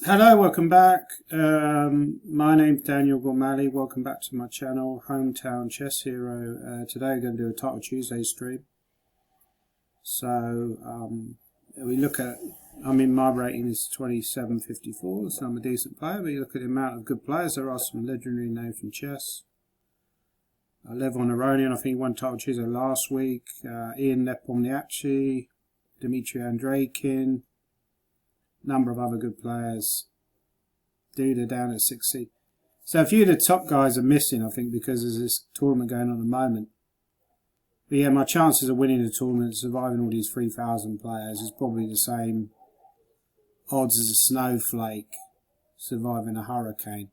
Hello, welcome back. My name's Daniel Gormally. Welcome back to my channel, Hometown Chess Hero. Today we're going to do a Title Tuesday stream. So we look at, my rating is 2754, so I'm a decent player. But you look at the amount of good players. There are some legendary names from chess. Lev Aronian, I think he won Title Tuesday last week. Ian Nepomniachtchi, Dmitry Andreikin. Number of other good players. Duda down at 6 seed. So a few of the top guys are missing, I think, because there's this tournament going on at the moment. But yeah, my chances of winning the tournament, surviving all these 3,000 players, is probably the same odds as a snowflake surviving a hurricane.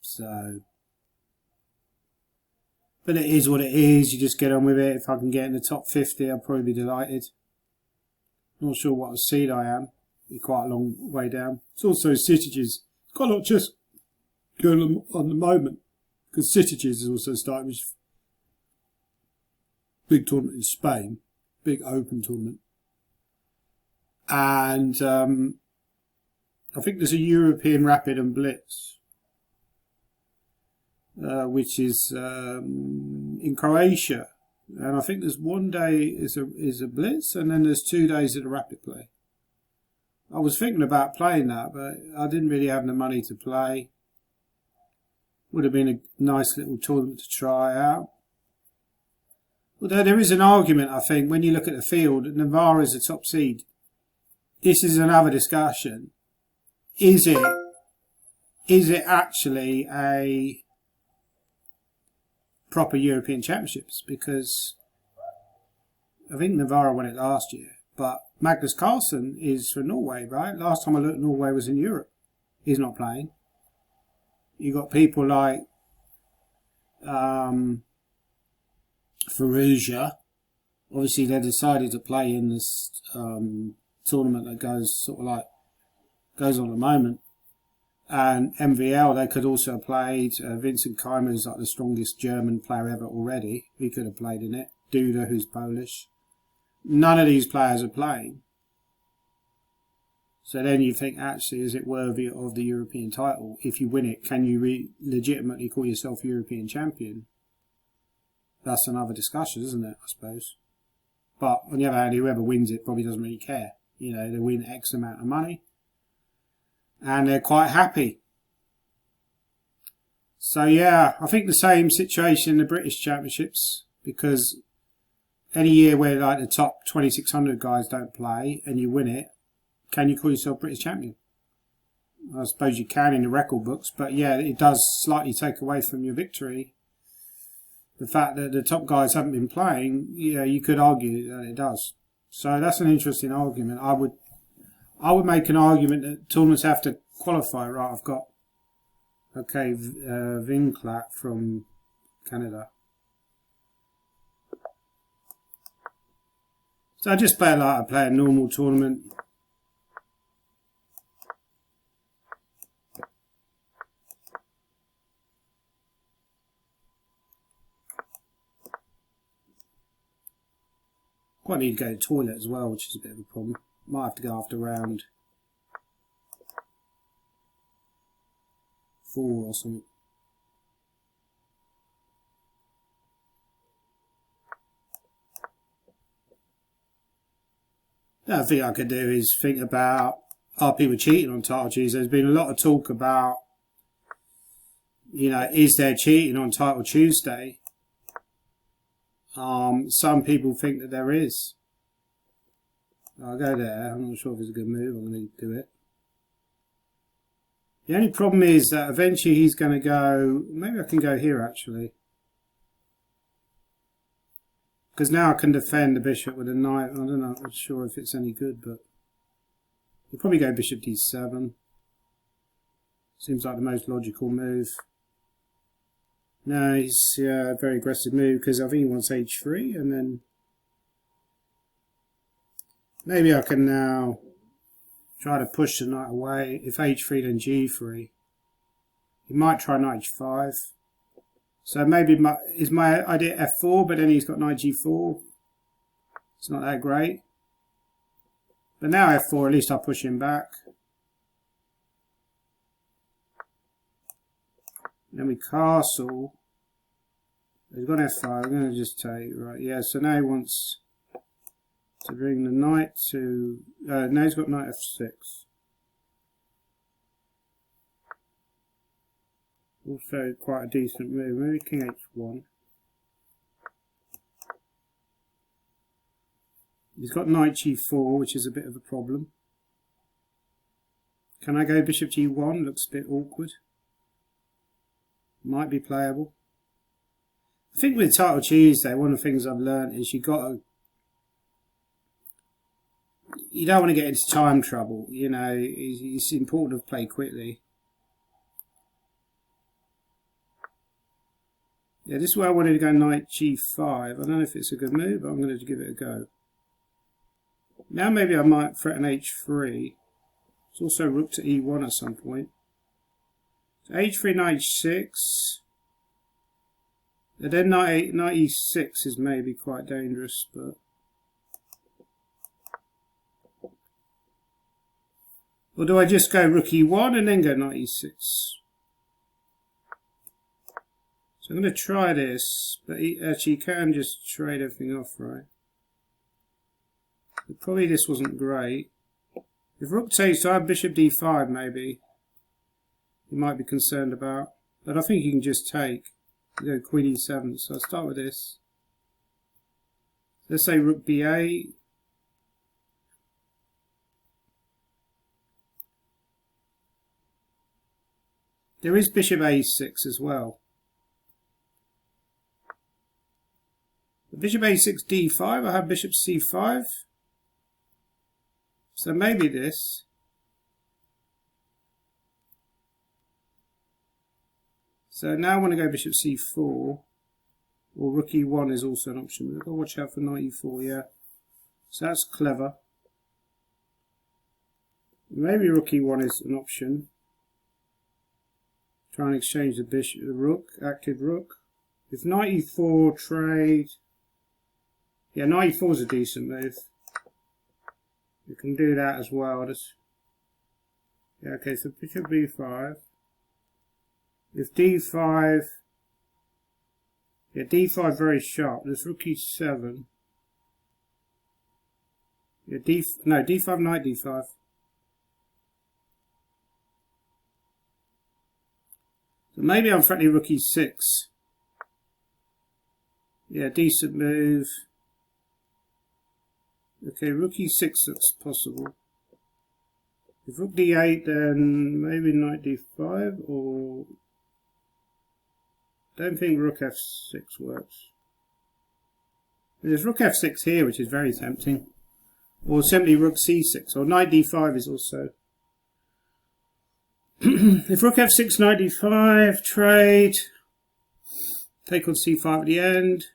So, but it is what it is. You just get on with it. If I can get in the top 50, I'll probably be delighted. Not sure what seed I am. Be quite a long way down. It's also Citages. Quite a lot of chess going on the moment, because Citages is also starting with big tournament in Spain, big open tournament, and I think there's a European Rapid and Blitz, which is in Croatia, and I think there's one day is a Blitz, and then there's 2 days of the Rapid play. I was thinking about playing that, but I didn't really have the money to play. Would have been a nice little tournament to try out. Although there is an argument, I think, when you look at the field, Navarre is the top seed. This is another discussion. Is it actually a proper European Championships? Because I think Navarre won it last year. But Magnus Carlsen is from Norway, right? Last time I looked, Norway was in Europe. He's not playing. You got people like Firouzja. Obviously, they decided to play in this tournament that goes on at the moment. And MVL, they could also have played. Vincent Keimer is like the strongest German player ever already. He could have played in it. Duda, who's Polish. None of these players are playing. So then you think, actually, is it worthy of the European title? If you win it, can you legitimately call yourself European champion? That's another discussion, isn't it, I suppose? But on the other hand, whoever wins it probably doesn't really care. You know, they win X amount of money. And they're quite happy. So yeah, I think the same situation in the British Championships, because any year where like the top 2,600 guys don't play and you win it, can you call yourself British champion? I suppose you can in the record books, but yeah, it does slightly take away from your victory. The fact that the top guys haven't been playing, yeah, you could argue that it does. So that's an interesting argument. I would make an argument that tournaments have to qualify. Right, I've got Vinklat from Canada. So I just play like I play a normal tournament. Quite need to go to the toilet as well, which is a bit of a problem. Might have to go after round 4 or something. The other thing I could do is think about, are people cheating on Title Tuesday? There's been a lot of talk about, you know, is there cheating on Title Tuesday? Some people think that there is. I'll go there. I'm not sure if it's a good move. I'm going to do it. The only problem is that eventually he's going to go, maybe I can go here actually. Because now I can defend the bishop with a knight. I don't know, I'm not sure if it's any good, but you'll probably go bishop d7. Seems like the most logical move. No, it's a very aggressive move because I think he wants h3, and then maybe I can now try to push the knight away. If h3, then g3. He might try knight h5. So maybe is my idea f4, but then he's got knight g4. It's not that great. But now f4, at least I'll push him back. Then we castle. He's got f5. I'm going to just take, right, yeah, so now he wants to bring the knight to, now he's got knight f6. Also quite a decent move, maybe king h1. He's got knight g4, which is a bit of a problem. Can I go bishop g1? Looks a bit awkward. Might be playable. I think with Title Tuesday, one of the things I've learned is you don't want to get into time trouble. You know, it's important to play quickly. Yeah, this is where I wanted to go knight g5. I don't know if it's a good move, but I'm going to give it a go. Now maybe I might threaten h3. It's also rook to e1 at some point. So h3, knight h6. And then knight e6 is maybe quite dangerous, but or do I just go rook e1 and then go knight e6? So I'm going to try this, but actually you can just trade everything off, right? But probably this wasn't great. If rook takes, so I have bishop d5 maybe. You might be concerned about, but I think you can just take. You go queen e7, so I'll start with this. Let's say rook b8. There is bishop a6 as well. Bishop a6 d5, I have bishop c5. So maybe this. So now I want to go bishop c4. Or rook e1 is also an option. We've got to watch out for knight e4, yeah. So that's clever. Maybe rook e1 is an option. Try and exchange the bishop, the rook, active rook. If knight e4 trade, yeah, knight e4 is a decent move. You can do that as well. Yeah, okay, so bishop b5. If d5, yeah, d5 very sharp. There's rook e7. Yeah, d5, knight d5. So maybe I'm threatening rook e6. Yeah, decent move. Okay, rook e6 looks possible. If rook d8, then maybe knight d5, or don't think rook f6 works. There's rook f6 here, which is very tempting, or simply rook c6, or knight d5 is also. If rook f6, knight d5, trade, take on c5 at the end.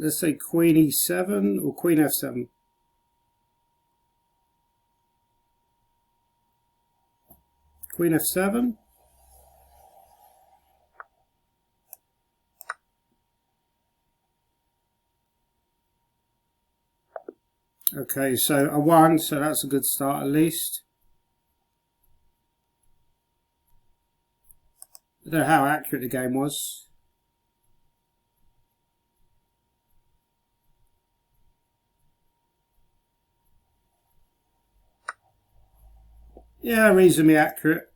Let's say queen e7 or queen f7. Queen f7. Okay, so a 1, so that's a good start at least. I don't know how accurate the game was. Yeah, reasonably accurate.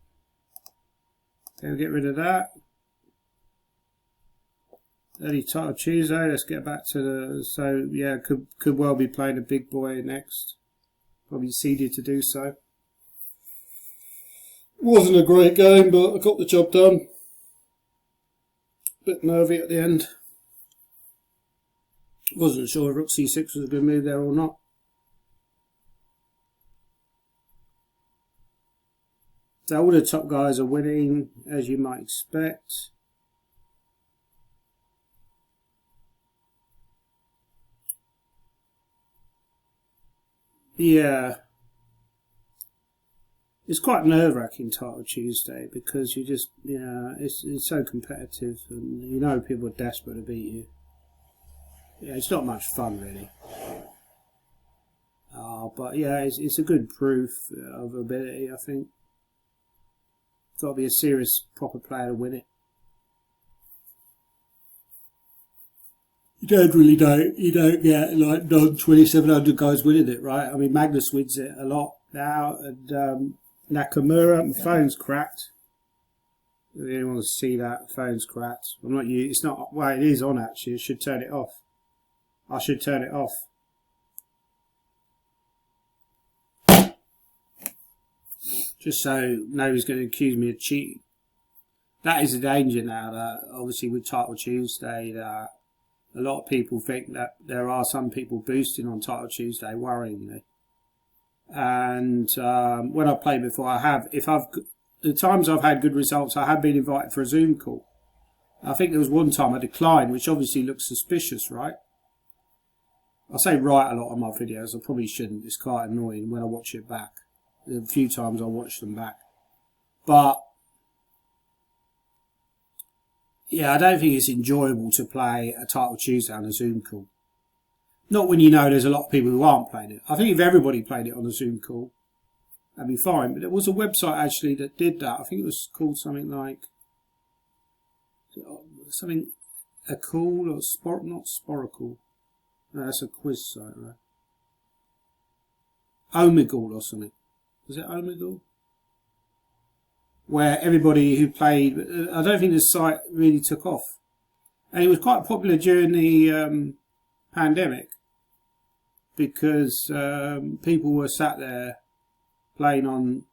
Okay, we'll get rid of that. Early Title Tuesday, let's get back to the, so yeah, could well be playing a big boy next. Probably seeded to do so. Wasn't a great game, but I got the job done. Bit nervy at the end. Wasn't sure if rook c6 was a good move there or not. So all the top guys are winning, as you might expect. Yeah. It's quite nerve-wracking Title Tuesday because you just, it's so competitive and you know people are desperate to beat you. Yeah, it's not much fun really. But yeah, it's a good proof of ability, I think. Got to be a serious, proper player to win it. You don't get like non-2700 guys winning it, right? I mean, Magnus wins it a lot now, and Nakamura, my phone's cracked. If anyone wants to see that, phone's cracked. I'm not. It's not. Well, it is on actually. I should turn it off. I should turn it off. Just so nobody's going to accuse me of cheating. That is a danger now. That obviously with Title Tuesday, that a lot of people think that there are some people boosting on Title Tuesday, worryingly. And when I've played before, the times I've had good results, I have been invited for a Zoom call. I think there was one time I declined, which obviously looks suspicious, right? I say right a lot on my videos. I probably shouldn't. It's quite annoying when I watch it back. A few times I watch them back. But yeah, I don't think it's enjoyable to play a Title Tuesday on a Zoom call. Not when you know there's a lot of people who aren't playing it. I think if everybody played it on a Zoom call, that'd be fine. But there was a website actually that did that. I think it was called something like a call or not Sporacle. No, that's a quiz site, right? Omegle or something. Was it Omegle? Where everybody who played, I don't think the site really took off. And it was quite popular during the pandemic because people were sat there playing on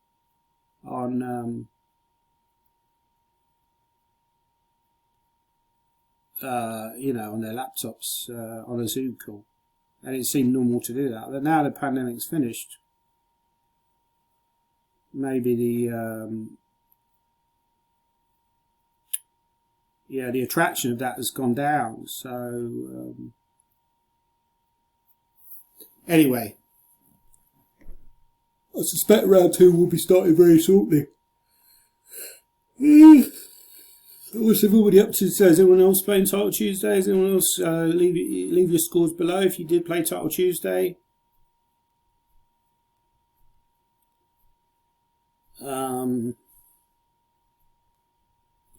their laptops on a Zoom call. And it seemed normal to do that. But now the pandemic's finished, maybe the attraction of that has gone down. So anyway, I suspect round 2 will be starting very shortly. What's everybody up to? Is anyone else playing Title Tuesday? Is anyone else leave your scores below if you did play Title Tuesday?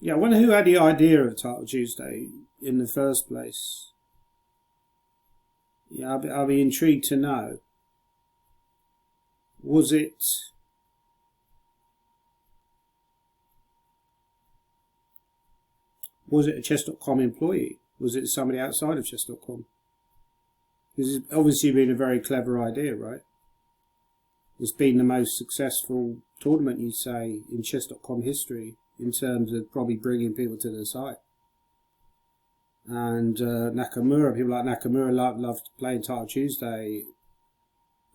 Yeah, I wonder who had the idea of Title Tuesday in the first place. Yeah, I'll be intrigued to know. Was it a Chess.com employee? Was it somebody outside of Chess.com? This has obviously been a very clever idea, right? It's been the most successful tournament, you'd say, in Chess.com history in terms of probably bringing people to the site. And Nakamura, people like Nakamura love playing Title Tuesday.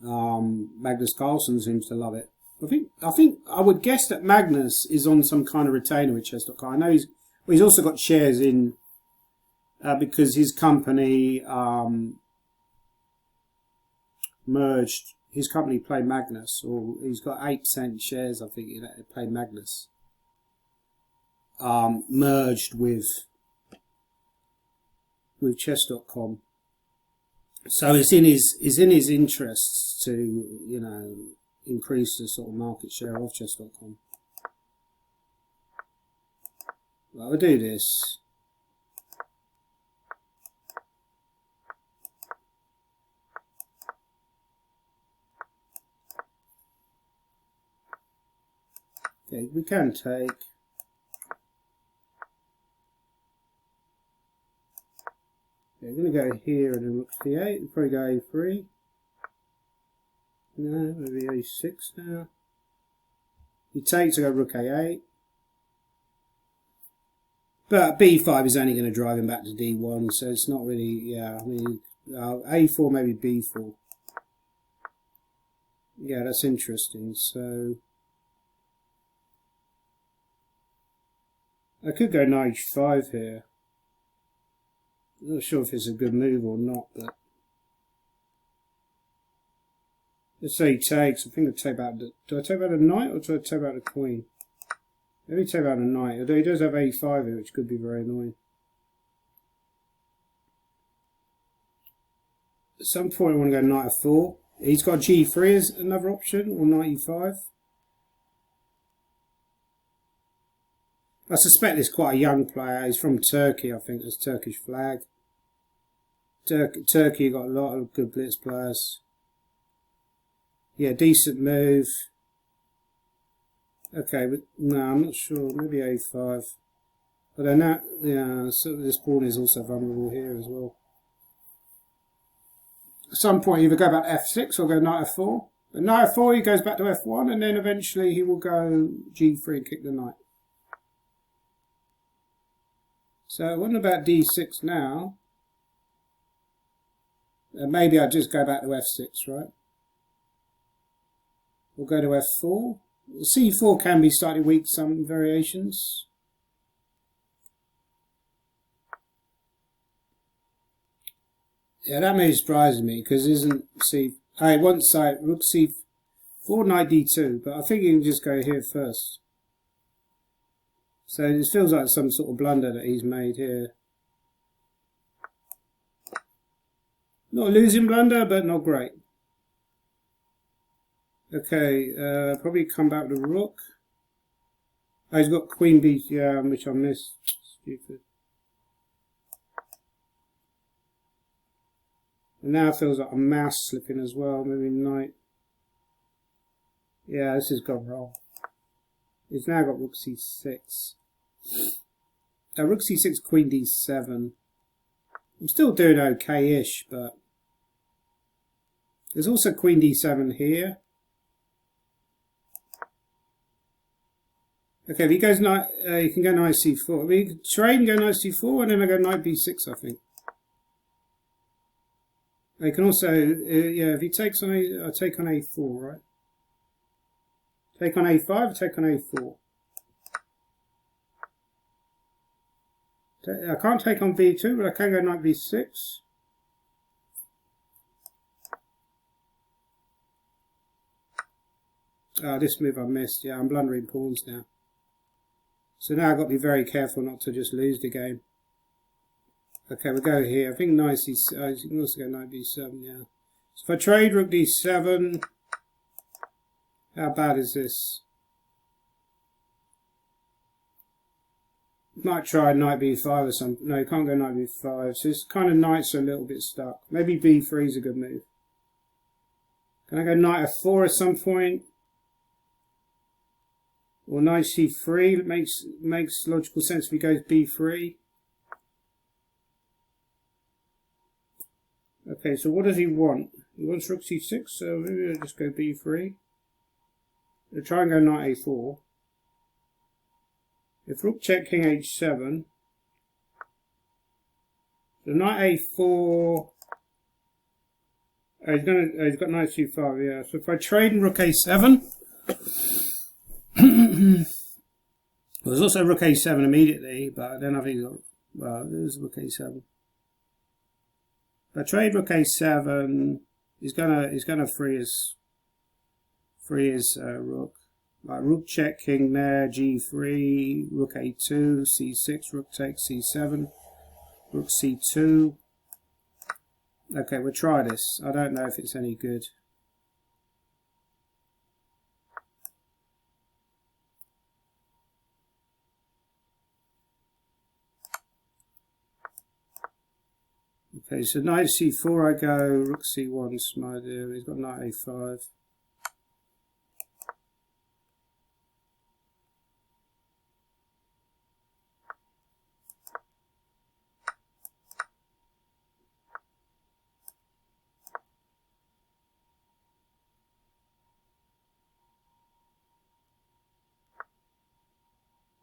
Magnus Carlsen seems to love it. I would guess that Magnus is on some kind of retainer with Chess.com. I know he's also got shares in because his company merged. His company Play Magnus, or he's got 8% shares, I think, in Play Magnus. Merged with Chess.com. So it's in his interests to increase the sort of market share of Chess.com. Well, I'll do this. Okay, we can take. Okay, I'm going to go here and then look at D8. We'll probably go A3. No, maybe A6 now. He takes, I go Rook A8. But B5 is only going to drive him back to D1, so it's not really, yeah, I mean, A4, maybe B4. Yeah, that's interesting. So I could go Knight H5 here. I'm not sure if it's a good move or not, but Let's say he takes. I think I take out the. Do I take out the knight or do I take out the queen? Let me take out the knight. Although he does have a5 here, which could be very annoying. At some point I want to go knight f4. He's got g3 as another option, or knight e5. I suspect this is quite a young player. He's from Turkey, I think. There's Turkish flag. Turkey got a lot of good blitz players. Yeah, decent move. Okay, but no, I'm not sure. Maybe a5. But then that, yeah, so this pawn is also vulnerable here as well. At some point, either go back to f6 or go knight f4. But knight f4, he goes back to f1, and then eventually he will go g3 and kick the knight. So what about d6 now? Maybe I'll just go back to f6, right? We'll go to f4. c4 can be slightly weak, some variations. Yeah, that move surprises me because isn't c. I want side rook c4, knight d2, but I think you can just go here first. So this feels like some sort of blunder that he's made here. Not a losing blunder, but not great. Okay, probably come back to rook. Oh, he's got queen b, yeah, which I missed. Stupid. And now it feels like a mouse slipping as well. Maybe knight. Yeah, this has gone wrong. He's now got rook c6. Rook c6, queen d7. I'm still doing okay-ish, but there's also queen d7 here. Okay, if he goes knight, you can go knight c4. I mean, you can trade and go knight c4, and then I go knight b6, I think. You can also, yeah, if he takes on I take on a4, right? Take on a5, take on a4. I can't take on b2, but I can go knight b6. This move I missed. Yeah, I'm blundering pawns now. So now I've got to be very careful not to just lose the game. Okay, we'll go here. I think knight c7. You can also go knight b7, yeah. So if I trade rook d7, how bad is this? Might try knight b5 or something. No, you can't go knight b5. So it's kind of knights are a little bit stuck. Maybe b3 is a good move. Can I go knight f4 at some point? Or knight c3 makes logical sense if he goes b3. Okay, so what does he want? He wants rook c6, so maybe I'll just go b3. I'll try and go knight a4. If rook check king h7, so knight a4. He's got knight c5, yeah. So if I trade in rook a7, well, there's also rook a7 immediately, but then I think well, there's rook a7. If I trade rook a7, he's gonna free his rook. Like rook check king there, g3, rook a2, c6, rook takes c7, rook c2. Okay, we'll try this. I don't know if it's any good. Okay, so knight c4 I go, rook c1 is my idea. He's got knight a5.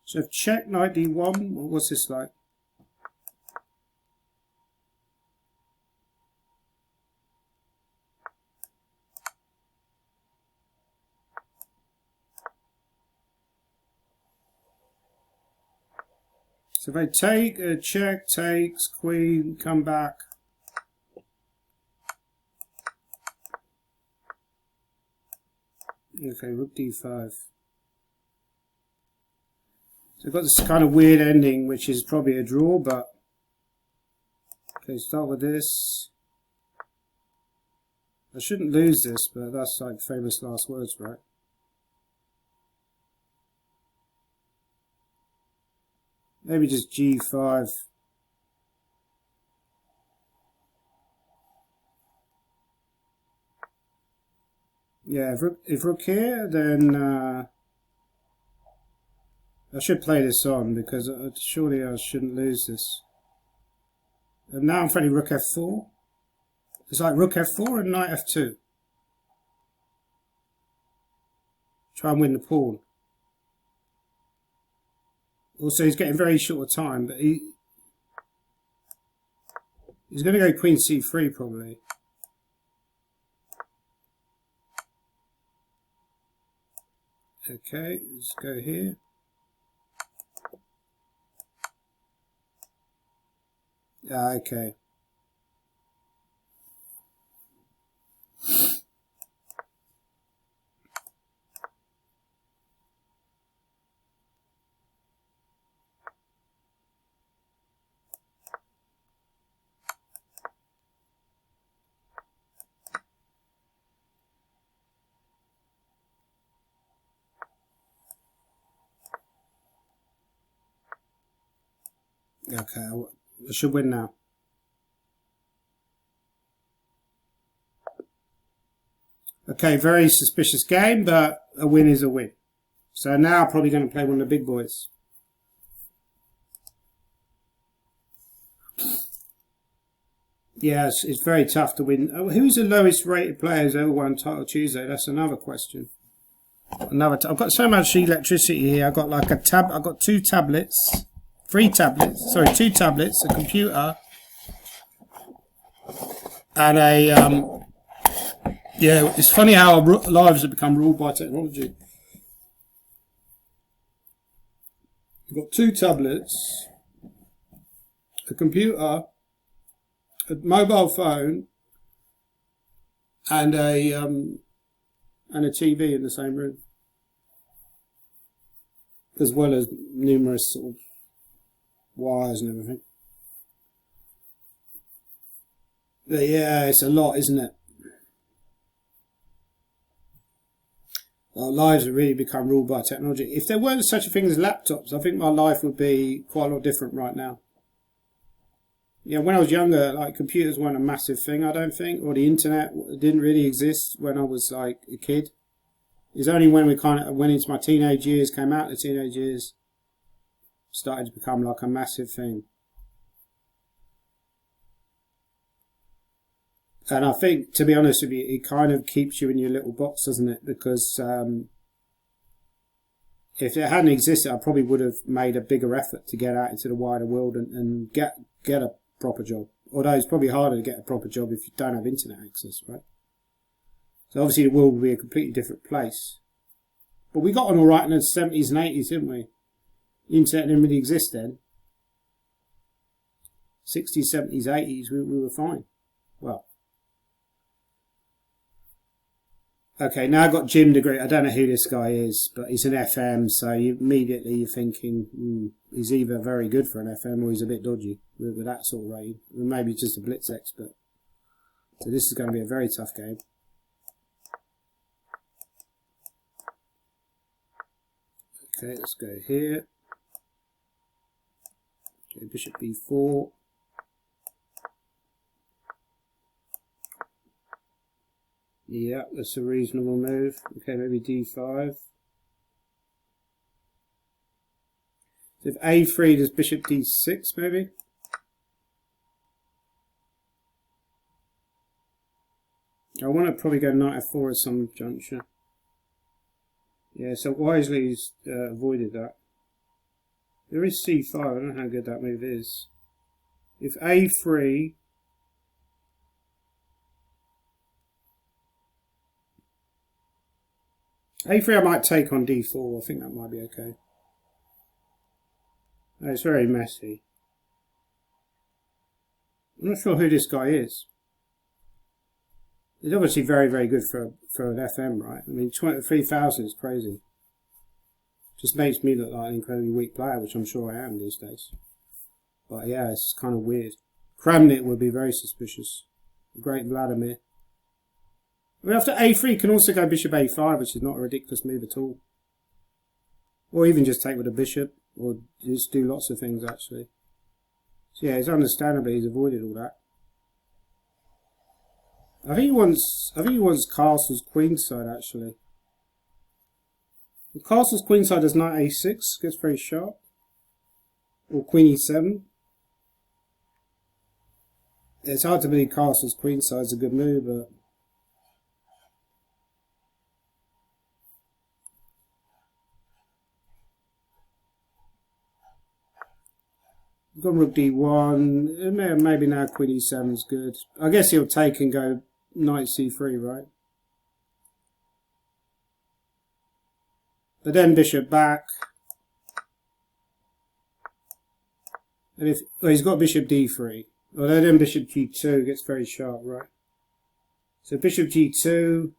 So if check knight d1, what's this like? So if I take, check, takes, queen, come back. Okay, rook d5. So I've got this kind of weird ending, which is probably a draw, but... Okay, start with this. I shouldn't lose this, but that's like famous last words, right? Maybe just g5. Yeah, if rook here, then I should play this on, because surely I shouldn't lose this. And now I'm playing rook f4. It's like rook f4 and knight f2. Try and win the pawn. Also, he's getting very short of time, but he's going to go queen c3 probably. Okay, let's go here. Okay. Okay, I should win now. Okay, very suspicious game, but a win is a win. So now I'm probably going to play one of the big boys. Yeah, it's very tough to win. Who's the lowest rated player who's ever won Title Tuesday? That's another question. I've got so much electricity here. I've got like I've got 2 tablets. 3 tablets. Sorry, 2 tablets, a computer, and a yeah, it's funny how our lives have become ruled by technology. We've got 2 tablets, a computer, a mobile phone, and a TV in the same room, as well as numerous sort of wires and everything. But yeah, it's a lot, isn't it? Our lives have really become ruled by technology. If there weren't such a thing as laptops, I think my life would be quite a lot different right now. Yeah, when I was younger, like computers weren't a massive thing, I don't think, or the internet didn't really exist when I was like a kid. It's only when we kind of went into my teenage years, came out of the teenage years, started to become like a massive thing. And I think, to be honest with you, it kind of keeps you in your little box, doesn't it? Because if it hadn't existed, I probably would have made a bigger effort to get out into the wider world and get a proper job. Although it's probably harder to get a proper job if you don't have internet access, right? So obviously the world would be a completely different place. But we got on all right in the 70s and 80s, didn't we? The internet didn't really exist then. 60s, 70s, 80s, we were fine. Well. Okay, now I've got Jim Degree. I don't know who this guy is, but he's an FM, so immediately you're thinking he's either very good for an FM or he's a bit dodgy with that sort of rating. Maybe just a blitz expert. So this is going to be a very tough game. Okay, let's go here. Okay, bishop b4. Yeah, that's a reasonable move. Okay, maybe d5. So if a3, does bishop d6 maybe? I want to probably go knight f4 at some juncture. Yeah, so wisely he's avoided that. There is c5, I don't know how good that move is. If a3... a3 I might take on d4, I think that might be okay. No, it's very messy. I'm not sure who this guy is. It's obviously very, very good for an FM, right? I mean, 23,000 is crazy. Just makes me look like an incredibly weak player, which I'm sure I am these days. But yeah, it's kind of weird. Kramnik would be very suspicious. The great Vladimir. I mean, after a3 can also go bishop a5, which is not a ridiculous move at all. Or even just take with a bishop, or just do lots of things actually. So yeah, it's understandable he's avoided all that. I think he wants castles queenside actually. The castles queenside is knight a6, gets very sharp. Or queen e7. It's hard to believe castles queenside is a good move, but we've got rook d1. Maybe now queen e7 is good. I guess he'll take and go knight c3, right? But then bishop back. And if he's got bishop d3. Although then bishop g2 gets very sharp, right? So bishop g2.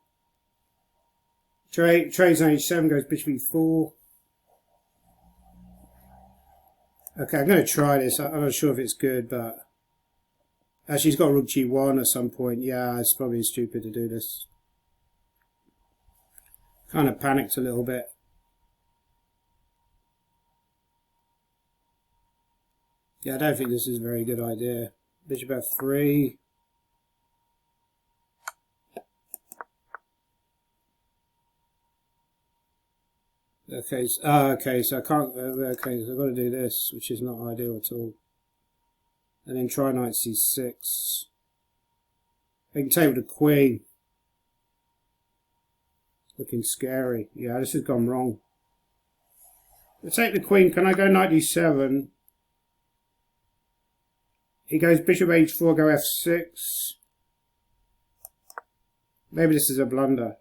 Trades on h7, goes bishop e4. Okay, I'm going to try this. I'm not sure if it's good, but actually he's got rook g1 at some point. Yeah, it's probably stupid to do this. Kind of panicked a little bit. Yeah, I don't think this is a very good idea. Bishop f3. Okay, so I can't. Okay, so I've got to do this, which is not ideal at all. And then try knight c6. I can take with the queen. Looking scary. Yeah, this has gone wrong. I take the queen. Can I go knight d7? He goes bishop h4, go f6. Maybe this is a blunder.